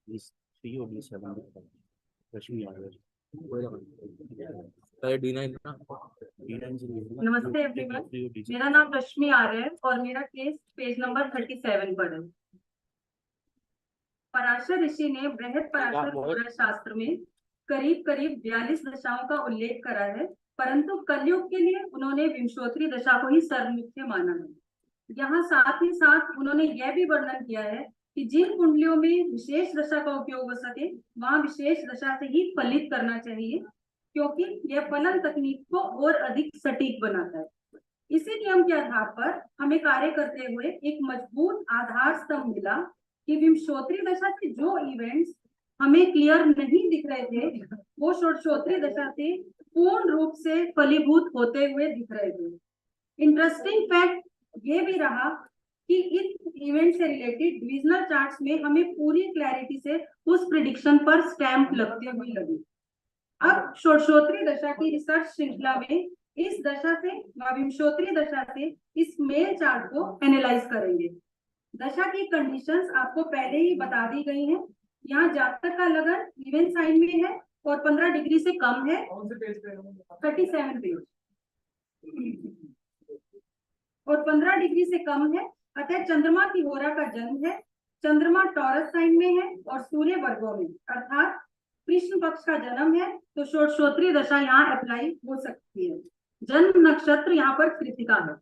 D3 और D7 रश्मि आ गई। पहले D9 ना, D9 से नमस्ते एवरीवन, मेरा नाम रश्मि आर्य है और मेरा केस पेज नंबर 37 पर है। पराशर ऋषि ने बृहद पराशर पुराण शास्त्र में करीब करीब 42 दशाओं का उल्लेख करा है, परंतु कलयुग के लिए उन्होंने विंशोत्तरी दशा को ही सर्वमुख्य माना है। यहाँ साथ ही साथ उन्होंने यह भी वर्णन किया है कि जिन कुंडलियों में विशेष दशा का उपयोग हो सके वहां विशेष दशा से ही फलित करना चाहिए, क्योंकि यह फलन तकनीक को और अधिक सटीक बनाता है। इसी नियम के आधार पर हमें कार्य करते हुए एक मजबूत आधार स्तंभ मिला कि विंशोत्तरी दशा के जो इवेंट्स हमें क्लियर नहीं दिख रहे थे वो षोडशोत्तरी दशा से पूर्ण रूप से फलीभूत होते हुए दिख रहे थे। इंटरेस्टिंग फैक्ट ये भी रहा कि इस इवेंट से रिलेटेड डिविजनल चार्ट्स में हमें पूरी क्लैरिटी से उस प्रिडिक्शन पर स्टैंप लगते हुए लगी। अब षोडशोत्तरी दशा की रिसर्च श्रृंखला में इस दशा से विंशोत्तरी दशा से इस मेल चार्ट को एनालाइज करेंगे। दशा की कंडीशंस आपको पहले ही बता दी गई हैं। यहाँ जातक का लगन इवन साइन में है और 15 डिग्री से कम है। 37 पेज और 15 डिग्री से कम है, अतः चंद्रमा की होरा का जन्म है। चंद्रमा टॉरस साइन में है और सूर्य वर्गों में, अर्थात कृष्ण पक्ष का जन्म है, तो षोडशोत्तरी दशा यहाँ अप्लाई हो सकती है। जन्म नक्षत्र यहाँ पर कृतिका है।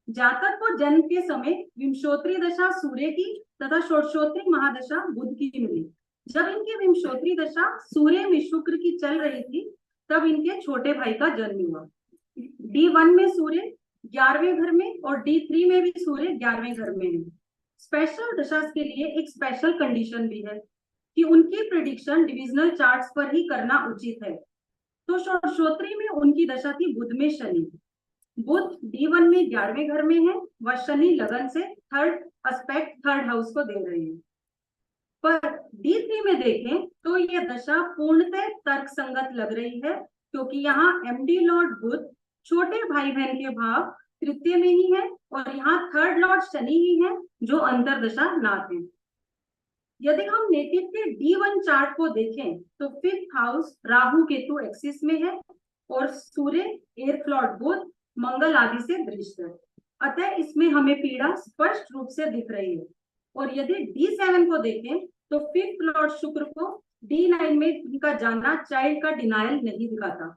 जातक को जन्म के समय विंशोत्तरी दशा सूर्य की तथा षोडशोत्तरी महादशा बुध की मिली। जब इनकी विंशोत्तरी दशा सूर्य में शुक्र की चल रही थी तब इनके छोटे भाई का जन्म हुआ। D1 में सूर्य 11वें घर में और D3 में भी सूर्य 11वें घर में है। स्पेशल दशा के लिए एक स्पेशल कंडीशन भी है कि उनकी प्रेडिक्शन डिविजनल चार्ट्स पर ही करना उचित है। तो षोडशोत्तरी में उनकी दशा थी बुध में शनि। बुध D1 में 11वें घर में है व शनि लगन से थर्ड एस्पेक्ट थर्ड हाउस को दे रहे हैं। पर D3 में देखें तो यह दशा पूर्णतः तर्क संगत लग रही है, क्योंकि यहाँ MD लॉर्ड बुध छोटे भाई बहन के भाव तृतीय में ही है और यहाँ थर्ड लॉर्ड शनि ही है जो अंतरदशा नाथ है। यदि हम नेटिव के D1 चार्ट को देखें तो 5th house Rahu Ketu axis में है और सूर्य एर्थ लॉर्ड बुध मंगल आदि से दृष्ट है, अतः इसमें हमें पीड़ा स्पष्ट रूप से दिख रही है। और यदि D7 को देखें तो 5th लॉर्ड शुक्र को D9 में इनका जाना चाइल्ड का डिनायल नहीं दिखाता,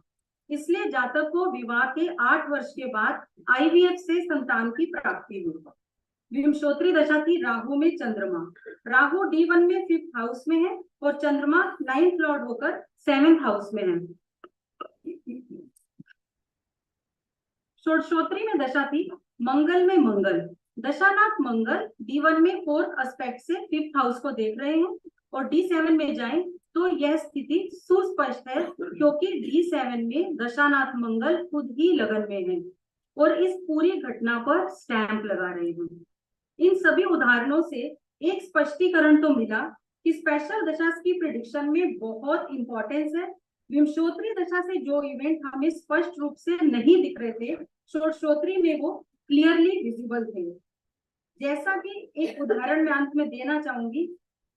इसलिए जातक को विवाह के 8 वर्ष के बाद IVF से संतान की प्राप्ति हुई। विंशोत्तरी दशा थी राहु में चंद्रमा। राहु D1 में 5th हाउस में है और चंद्रमा 9th लॉर्ड होकर 7th हाउस में है। षोडशोत्तरी में दशा थी मंगल में मंगल। दशानाथ मंगल D1 में 4th एस्पेक्ट से 5th हाउस को देख रहे हैं और D7 में जाएं तो यह स्थिति सुस्पष्ट है, क्योंकि D7 में दशानाथ मंगल खुद ही लगन में है और इस पूरी घटना पर स्टैंप लगा रहे हैं। इन सभी उदाहरणों से एक स्पष्टीकरण तो मिला कि स्पेशल दशा की प्रेडिक्शन में बहुत इंपॉर्टेंस है। विंशोत्तरी दशा से जो इवेंट हमें स्पष्ट रूप से नहीं दिख रहे थे, षोडशोत्तरी में वो क्लियरली विजिबल थे। जैसा कि एक उदाहरण मैं अंत में देना चाहूंगी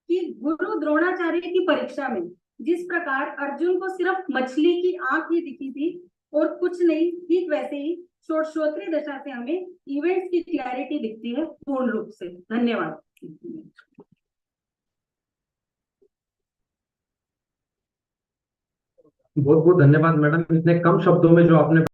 कि गुरु द्रोणाचार्य की परीक्षा में जिस प्रकार अर्जुन को सिर्फ मछली की आंख ही दिखी थी और कुछ नहीं, ठीक वैसे ही षोडशोत्तरी दशा से हमें इवेंट्स की क्लैरिटी दिखती है पूर्ण रूप से। धन्यवाद। बहुत बहुत धन्यवाद मैडम, इतने कम शब्दों में जो आपने